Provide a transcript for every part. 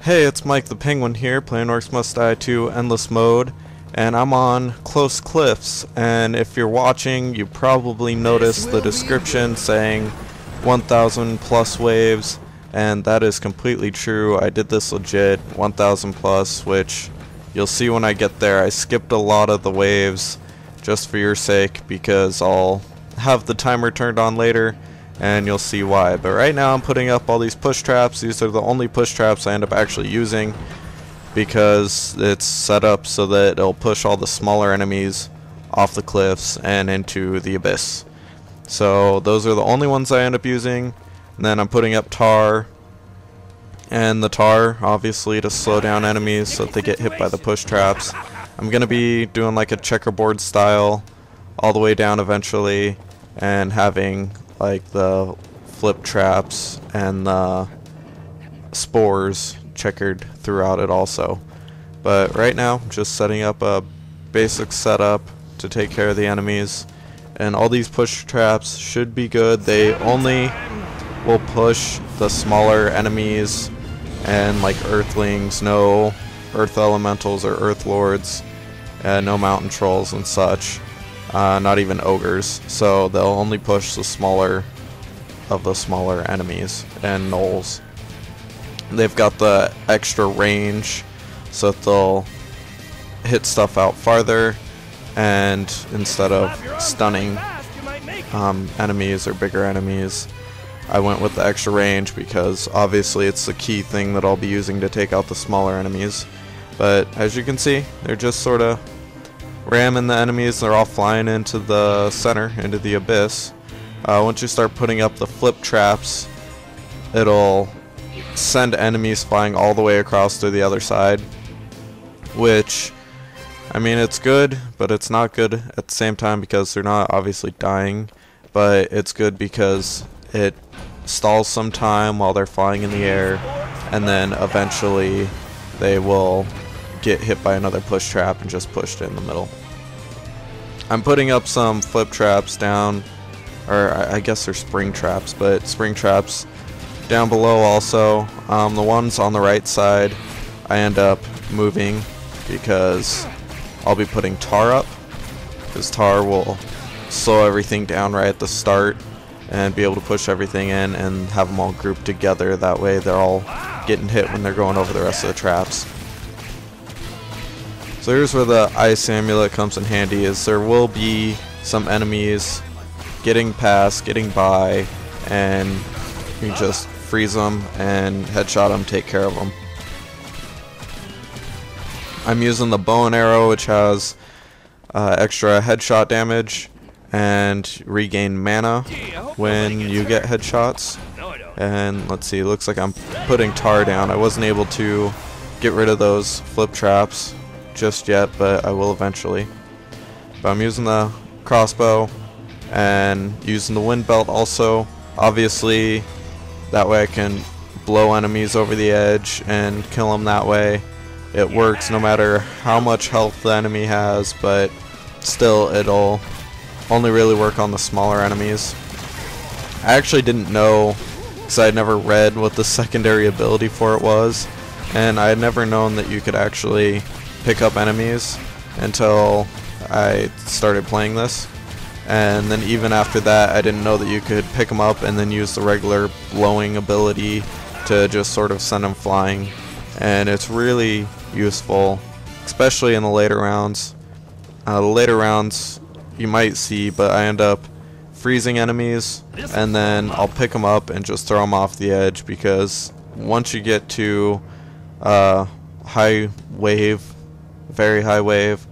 Hey, it's Mike the Penguin here, playing Orcs Must Die 2 Endless Mode, and I'm on Close Cliffs, and if you're watching, you probably noticed the description saying 1,000 plus waves, and that is completely true. I did this legit, 1,000 plus, which you'll see when I get there. I skipped a lot of the waves just for your sake, because I'll have the timer turned on later, and you'll see why. But right now I'm putting up all these push traps. These are the only push traps I end up actually using, because it's set up so that it'll push all the smaller enemies off the cliffs and into the abyss. So those are the only ones I end up using. And then I'm putting up tar, and the tar obviously to slow down enemies so that they get hit by the push traps. I'm gonna be doing like a checkerboard style all the way down eventually, and having like the flip traps and the spores checkered throughout it also. But right now I'm just setting up a basic setup to take care of the enemies, and all these push traps should be good. They only will push the smaller enemies and like earthlings, no earth elementals or earth lords, no mountain trolls and such. Not even ogres, so they'll only push the smaller of the smaller enemies and gnolls. They've got the extra range so that they'll hit stuff out farther, and instead of stunning enemies or bigger enemies, I went with the extra range because obviously it's the key thing that I'll be using to take out the smaller enemies. But as you can see, they're just sort of ramming the enemies. They're all flying into the center, into the abyss. Once you start putting up the flip traps, it'll send enemies flying all the way across to the other side, which, I mean, it's good, but it's not good at the same time because they're not obviously dying. But it's good because it stalls some time while they're flying in the air, and then eventually they will get hit by another push trap and just pushed in the middle. I'm putting up some flip traps down, or I guess they're spring traps, but spring traps down below also. The ones on the right side I end up moving because I'll be putting tar up, because tar will slow everything down right at the start and be able to push everything in and have them all grouped together. That way they're all getting hit when they're going over the rest of the traps. So here's where the ice amulet comes in handy, is there will be some enemies getting past, getting by, and you can just freeze them and headshot them, take care of them. I'm using the bow and arrow, which has extra headshot damage and regain mana when you get headshots. And let's see, it looks like I'm putting tar down. I wasn't able to get rid of those flip traps just yet, but I will eventually. But I'm using the crossbow and using the wind belt also, obviously that way I can blow enemies over the edge and kill them that way. It works no matter how much health the enemy has, but still it'll only really work on the smaller enemies. I actually didn't know, because I had never read what the secondary ability for it was, and I had never known that you could actually pick up enemies until I started playing this. And then even after that, I didn't know that you could pick them up and then use the regular blowing ability to just sort of send them flying. And it's really useful, especially in the later rounds. The later rounds you might see, but I end up freezing enemies and then I'll pick them up and just throw them off the edge, because once you get to high wave, very high wave,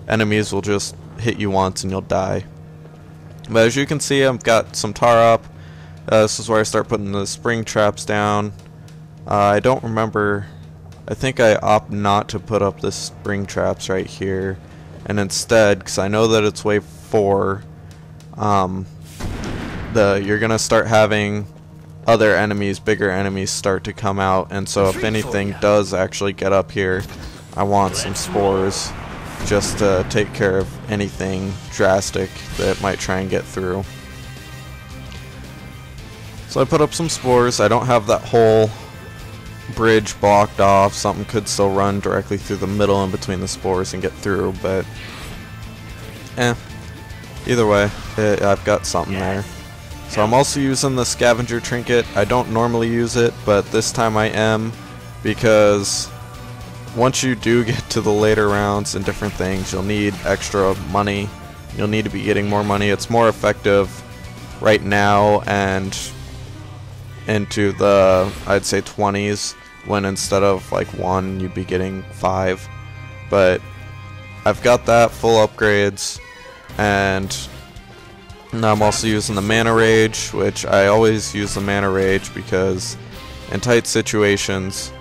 enemies will just hit you once and you'll die. But as you can see, I've got some tar up. This is where I start putting the spring traps down. I don't remember, I think I opt not to put up the spring traps right here, and instead, because I know that it's wave 4, you're gonna start having other enemies, bigger enemies, start to come out, and so if anything does actually get up here, I want some spores just to take care of anything drastic that might try and get through. So I put up some spores. I don't have that whole bridge blocked off, something could still run directly through the middle in between the spores and get through, but either way, I've got something there. So I'm also using the Scavenger Trinket. I don't normally use it, but this time I am, because once you do get to the later rounds and different things, you'll need extra money. You'll need to be getting more money. It's more effective right now and into the, I'd say, 20s, when instead of like 1 you'd be getting 5. But I've got that full upgrades, and now I'm also using the Mana Rage, which I always use the Mana Rage because in tight situations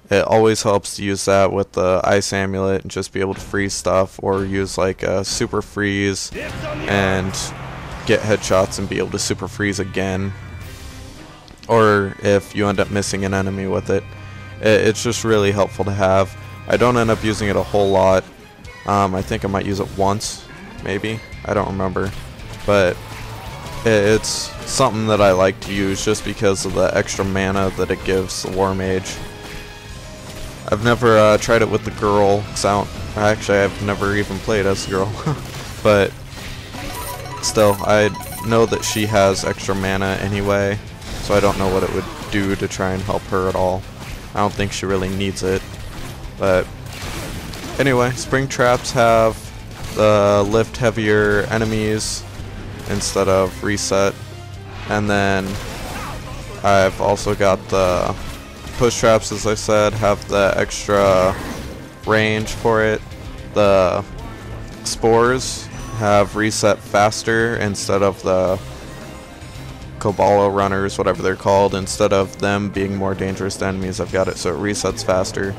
it always helps to use that with the Ice Amulet and just be able to freeze stuff, or use like a Super Freeze and get headshots and be able to Super Freeze again. Or if you end up missing an enemy with it, it's just really helpful to have. I don't end up using it a whole lot. I think I might use it once, maybe. I don't remember. But it's something that I like to use just because of the extra mana that it gives the War Mage. I've never tried it with the girl, actually I've never even played as the girl. But still, I know that she has extra mana anyway, so I don't know what it would do to try and help her at all. I don't think she really needs it. But anyway, Spring Traps have the lift heavier enemies instead of reset, and then I've also got the push traps, as I said, have the extra range for it. The spores have reset faster instead of the Cobalo runners, whatever they're called. Instead of them being more dangerous to enemies, I've got it so it resets faster.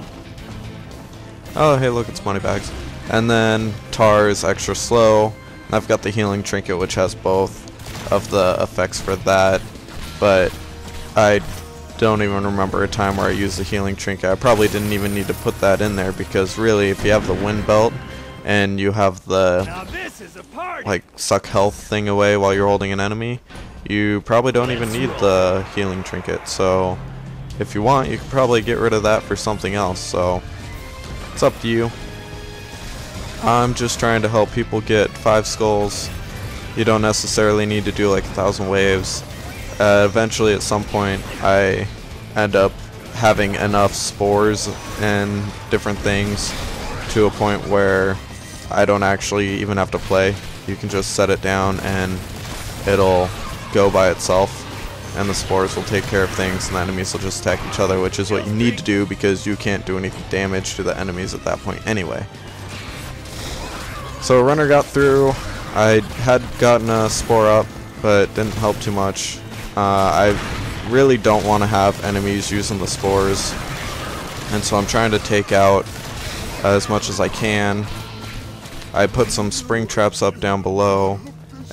Oh hey, look, it's money bags. And then Tar is extra slow. I've got the healing trinket, which has both of the effects for that, but I don't even remember a time where I used the healing trinket. I probably didn't even need to put that in there, because really, if you have the wind belt and you have the like suck health thing away while you're holding an enemy, you probably don't even need the healing trinket. So if you want, you could probably get rid of that for something else. So it's up to you. I'm just trying to help people get 5 skulls. You don't necessarily need to do like 1,000 waves. Eventually, at some point, I end up having enough spores and different things to a point where I don't actually even have to play. You can just set it down and it'll go by itself, and the spores will take care of things, and the enemies will just attack each other, which is what you need to do because you can't do any damage to the enemies at that point anyway. So a runner got through. I had gotten a spore up, but it didn't help too much. I really don't want to have enemies using the spores, and so I'm trying to take out as much as I can. I put some spring traps up down below,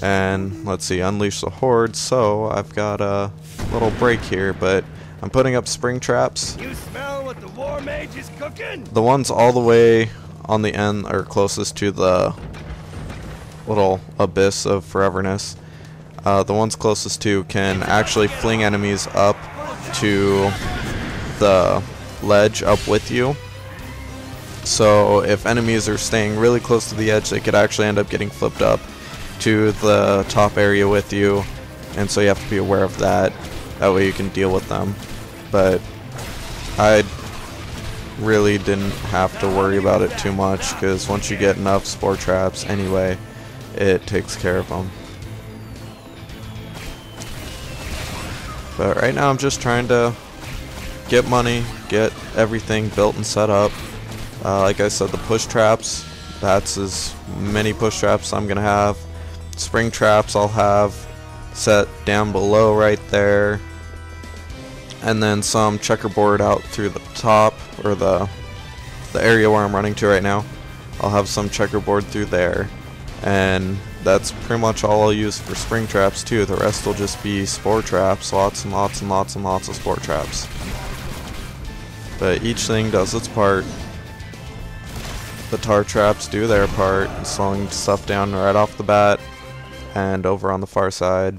and let's see, unleash the horde. So I've got a little break here, but I'm putting up spring traps. You smell what the War Mage is cooking? The ones all the way on the end are closest to the little abyss of foreverness. The ones closest to can actually fling enemies up to the ledge up with you. So if enemies are staying really close to the edge, they could actually end up getting flipped up to the top area with you, and so you have to be aware of that. That way you can deal with them. But I really didn't have to worry about it too much, because once you get enough spore traps anyway, it takes care of them. But right now I'm just trying to get money, get everything built and set up. Like I said, the push traps, that's as many push traps I'm gonna have. Spring traps I'll have set down below right there, and then some checkerboard out through the top, or the area where I'm running to right now. I'll have some checkerboard through there, and that's pretty much all I'll use for spring traps too. The rest will just be spore traps, lots and lots and lots and lots of spore traps. But each thing does its part. The tar traps do their part, slowing stuff down right off the bat, and over on the far side,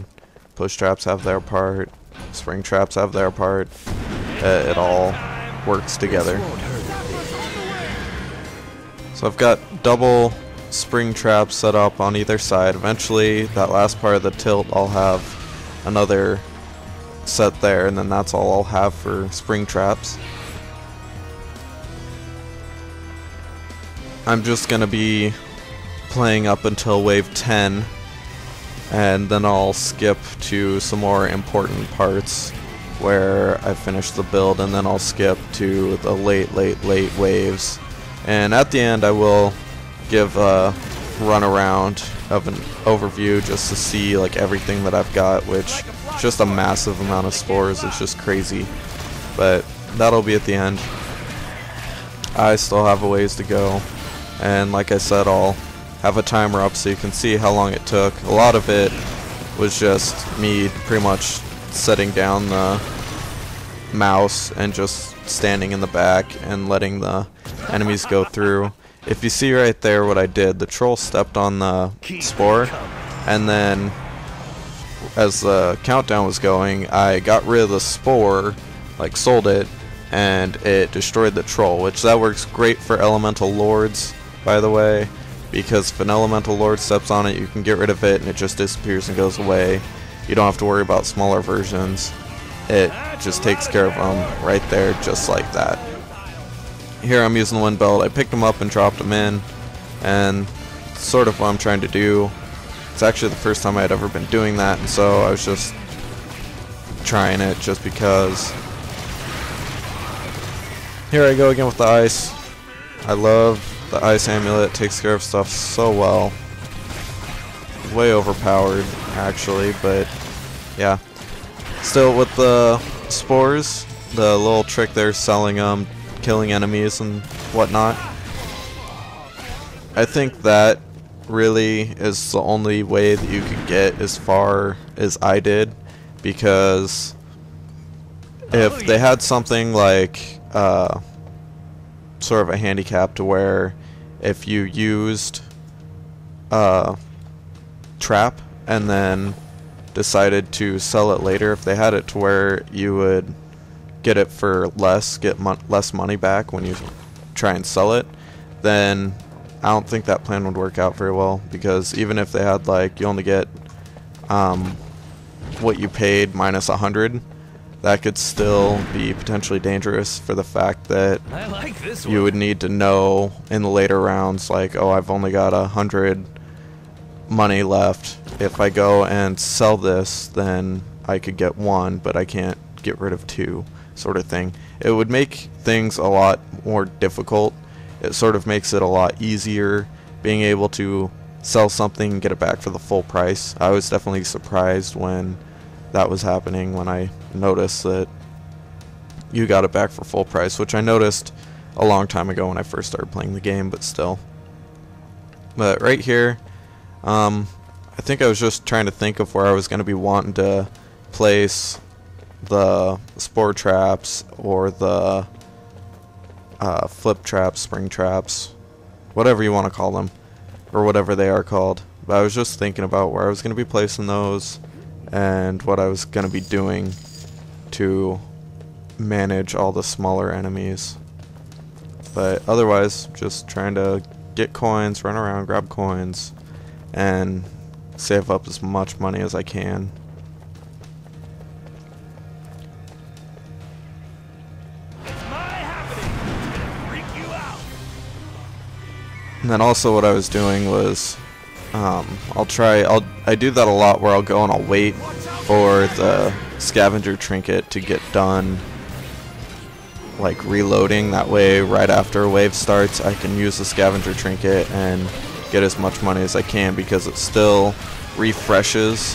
push traps have their part, spring traps have their part. It all works together. So I've got double spring traps set up on either side. Eventually, that last part of the tilt, I'll have another set there, and then that's all I'll have for spring traps. I'm just gonna be playing up until wave 10, and then I'll skip to some more important parts where I finish the build, and then I'll skip to the late waves. And at the end I will give a run around of an overview just to see like everything that I've got, which is just a massive amount of spores. It's just crazy, but that'll be at the end. I still have a ways to go, and like I said, I'll have a timer up so you can see how long it took. A lot of it was just me pretty much setting down the mouse and just standing in the back and letting the enemies go through. If you see right there what I did, the troll stepped on the spore, and then as the countdown was going, I got rid of the spore, like sold it, and it destroyed the troll, which that works great for elemental lords, by the way, because if an elemental lord steps on it, you can get rid of it and it just disappears and goes away. You don't have to worry about smaller versions. It just takes care of them right there, just like that. Here I'm using the wind belt. I picked them up and dropped them in, and sort of what I'm trying to do. It's actually the first time I had ever been doing that, and so I was just trying it just because. Here I go again with the ice. I love the ice amulet. It takes care of stuff so well. Way overpowered actually, but yeah. Still with the spores, the little trick there, selling them, killing enemies and whatnot. I think that really is the only way that you could get as far as I did, because if they had something like sort of a handicap to where if you used trap and then decided to sell it later, if they had it to where you would get it for less, less money back when you try and sell it, then I don't think that plan would work out very well, because even if they had like you only get what you paid minus 100, that could still be potentially dangerous for the fact that you would need to know in the later rounds, like, oh, I've only got 100 money left. If I go and sell this, then I could get 1, but I can't get rid of 2, sort of thing. It would make things a lot more difficult. It sort of makes it a lot easier being able to sell something and get it back for the full price. I was definitely surprised when that was happening, when I noticed that you got it back for full price, which I noticed a long time ago when I first started playing the game, but still. But right here, I think I was just trying to think of where I was going to be wanting to place the spore traps or the flip traps, spring traps, whatever you want to call them, or whatever they are called. But I was just thinking about where I was going to be placing those and what I was going to be doing to manage all the smaller enemies. But otherwise, just trying to get coins, run around, grab coins, and save up as much money as I can. And then also what I was doing was, I do that a lot where I'll go and I'll wait for the Scavenger Trinket to get done, like reloading. That way right after a wave starts I can use the Scavenger Trinket and get as much money as I can, because it still refreshes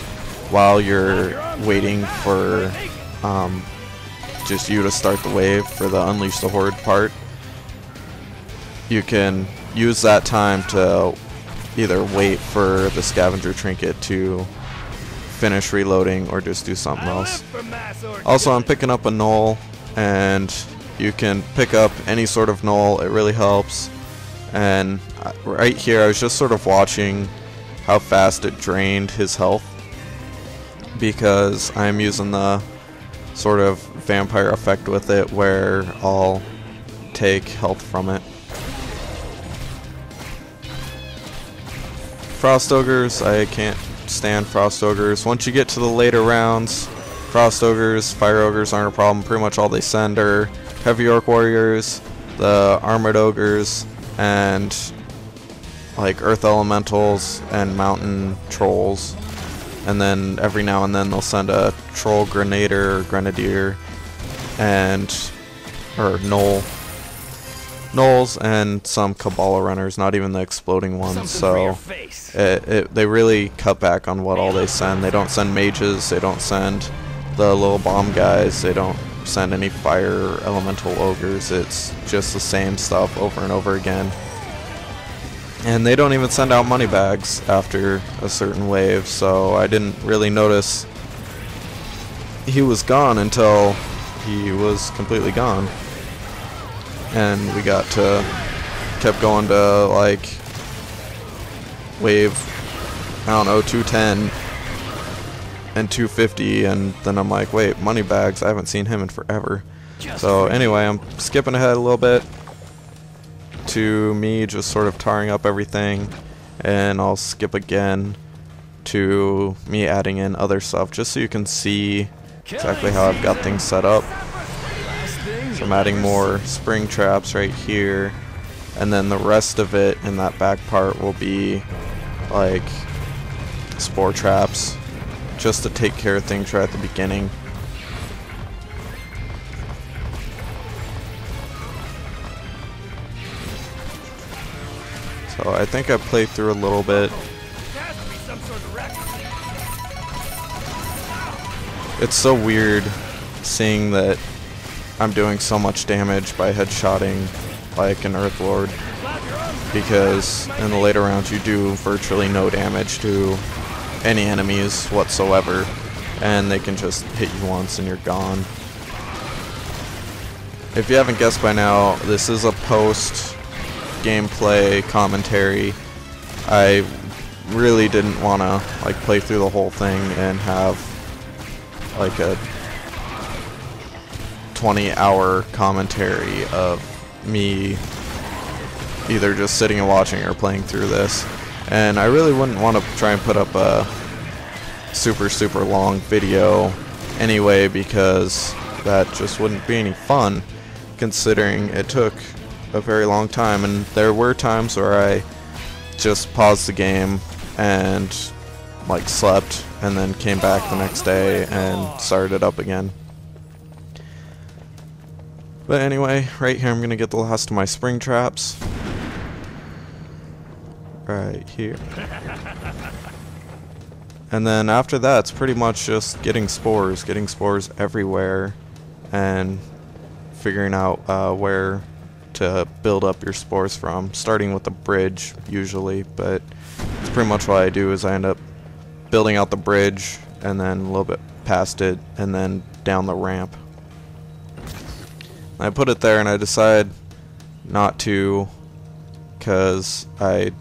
while you're waiting for just you to start the wave for the Unleash the Horde part. You can use that time to either wait for the Scavenger Trinket to finish reloading or just do something else. Also, I'm picking up a knoll, and you can pick up any sort of knoll. It really helps. And right here I was just sort of watching how fast it drained his health, because I'm using the sort of vampire effect with it where I'll take health from it. Frost Ogres, I can't stand Frost Ogres. Once you get to the later rounds, Frost Ogres, Fire Ogres aren't a problem. Pretty much all they send are Heavy Orc Warriors, the Armored Ogres, and like Earth Elementals and Mountain Trolls. And then every now and then they'll send a Troll Grenadier or Grenadier and Gnolls and some Kabbalah runners, not even the exploding ones. So they really cut back on what all they send. They don't send mages, they don't send the little bomb guys, they don't send any fire elemental ogres. It's just the same stuff over and over again. And they don't even send out money bags after a certain wave, so I didn't really notice he was gone until he was completely gone. And we kept going to like wave, I don't know, 210 and 250, and then I'm like, wait, money bags, I haven't seen him in forever. So anyway, I'm skipping ahead a little bit to me just sort of tarring up everything, and I'll skip again to me adding in other stuff just so you can see exactly how I've got things set up. So I'm adding more spring traps right here, and then the rest of it in that back part will be like spore traps just to take care of things right at the beginning. So I think I played through a little bit. It's so weird seeing that I'm doing so much damage by headshotting like an Earth Lord, because in the later rounds you do virtually no damage to any enemies whatsoever, and they can just hit you once and you're gone. If you haven't guessed by now, this is a post gameplay commentary. I really didn't want to like play through the whole thing and have like a 20-hour commentary of me either just sitting and watching or playing through this. And I really wouldn't want to try and put up a super long video anyway, because that just wouldn't be any fun, considering it took a very long time. And there were times where I just paused the game and like slept and then came back the next day and started it up again. But anyway, right here I'm gonna get the last of my spring traps right here. And then after that, it's pretty much just getting spores everywhere and figuring out where to build up your spores from, starting with the bridge usually, but it's pretty much what I do is I end up building out the bridge and then a little bit past it and then down the ramp. I put it there and I decided not to, because I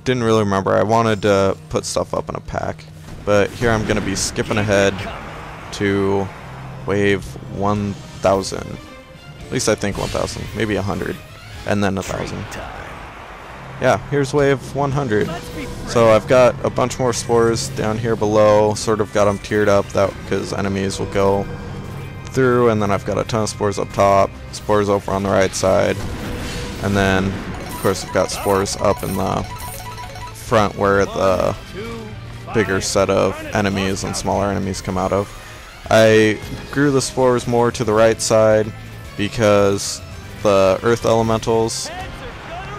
didn't really remember. I wanted to put stuff up in a pack, but here I'm going to be skipping ahead to wave 1000. At least I think 1000, maybe 100, and then 1000. Yeah, here's wave 100. So I've got a bunch more spores down here below, sort of got them tiered up because enemies will go through, and then I've got a ton of spores up top, spores over on the right side, and then of course I've got spores up in the front where the bigger set of enemies and smaller enemies come out of. I grew the spores more to the right side because the earth elementals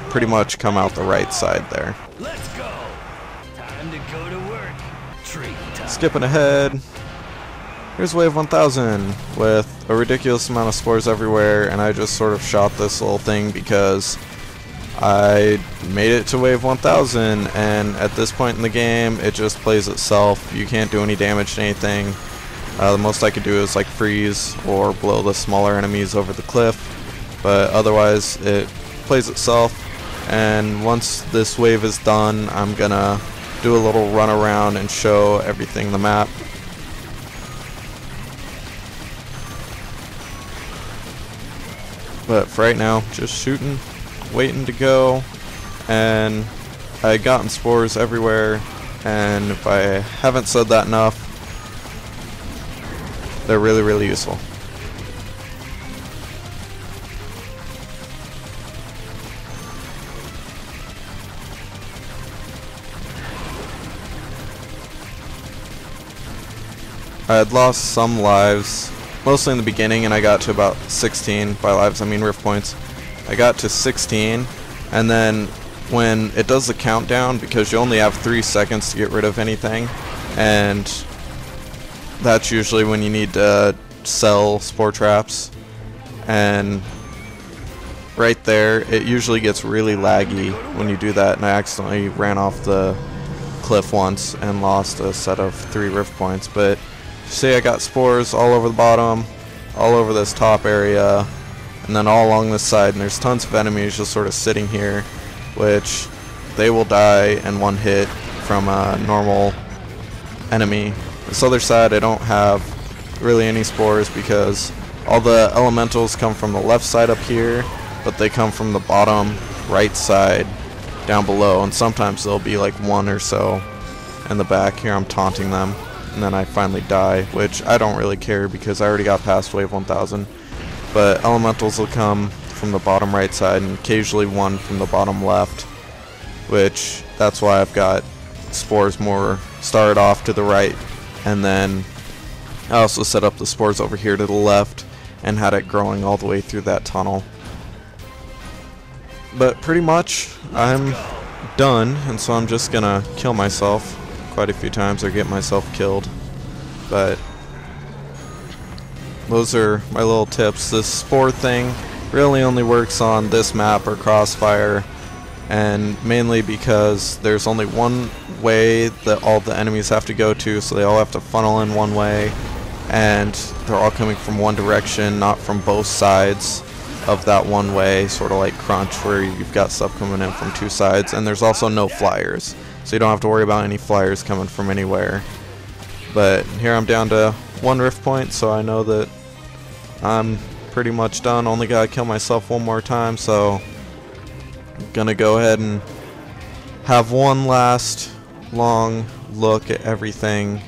pretty much come out the right side there. Let's go. Time to go to work. Treat time. Skipping ahead, here's wave 1000 with a ridiculous amount of spores everywhere, and I just sort of shot this little thing because I made it to wave 1000, and at this point in the game it just plays itself. You can't do any damage to anything. The most I could do is like freeze or blow the smaller enemies over the cliff, but otherwise it plays itself. And once this wave is done, I'm gonna do a little run around and show everything in the map. But for right now, just shooting, waiting to go, and I had gotten spores everywhere, and if I haven't said that enough, they're really, really useful. I had lost some lives, mostly in the beginning, and I got to about 16. By lives, I mean rift points. I got to 16, and then when it does the countdown, because you only have 3 seconds to get rid of anything, and that's usually when you need to sell spore traps, and right there, it usually gets really laggy when you do that, and I accidentally ran off the cliff once and lost a set of 3 rift points. But see, I got spores all over the bottom, all over this top area, and then all along this side, and there's tons of enemies just sort of sitting here, which they will die in one hit from a normal enemy. This other side, I don't have really any spores because all the elementals come from the left side up here, but they come from the bottom right side down below, and sometimes there'll be like one or so in the back. Here I'm taunting them, and then I finally die, which I don't really care because I already got past wave 1000. But elementals will come from the bottom right side and occasionally one from the bottom left, which that's why I've got spores more started off to the right, and then I also set up the spores over here to the left and had it growing all the way through that tunnel. But pretty much I'm done, and so I'm just gonna kill myself quite a few times or get myself killed. But those are my little tips. This spore thing really only works on this map or Crossfire, and mainly because there's only one way that all the enemies have to go to, so they all have to funnel in one way, and they're all coming from one direction, not from both sides of that one way, sort of like Crunch, where you've got stuff coming in from 2 sides. And there's also no flyers, so you don't have to worry about any flyers coming from anywhere. But here I'm down to 1 rift point, so I know that I'm pretty much done. Only gotta kill myself one more time, so I'm gonna go ahead and have one last long look at everything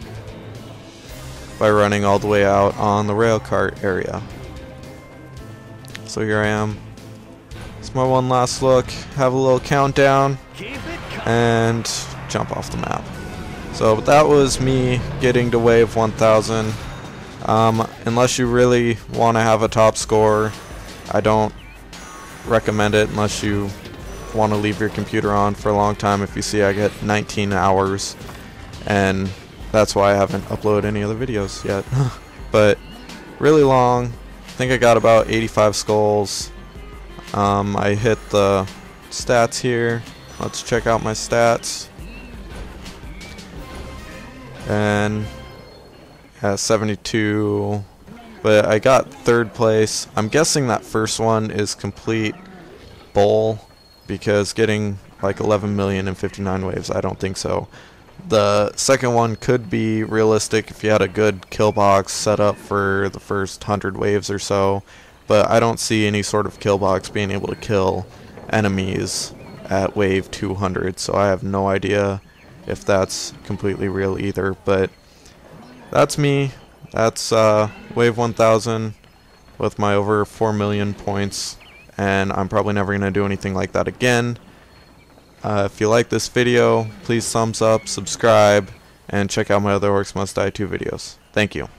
by running all the way out on the rail cart area. So here I am. It's my one last look, have a little countdown, and jump off the map. So that was me getting to wave 1000. Unless you really want to have a top score, I don't recommend it unless you want to leave your computer on for a long time. If you see, I get 19 hours, and that's why I haven't uploaded any other videos yet. But really long. I think I got about 85 skulls. I hit the stats here. Let's check out my stats. And yeah, 72. But I got 3rd place. I'm guessing that first one is complete bull, because getting like 11,059 waves, I don't think so. The second one could be realistic if you had a good kill box set up for the first 100 waves or so, but I don't see any sort of kill box being able to kill enemies at wave 200, so I have no idea if that's completely real either. But that's me. That's wave 1000 with my over 4 million points, and I'm probably never going to do anything like that again. If you like this video, please thumbs up, subscribe, and check out my other Orcs Must Die 2 videos. Thank you.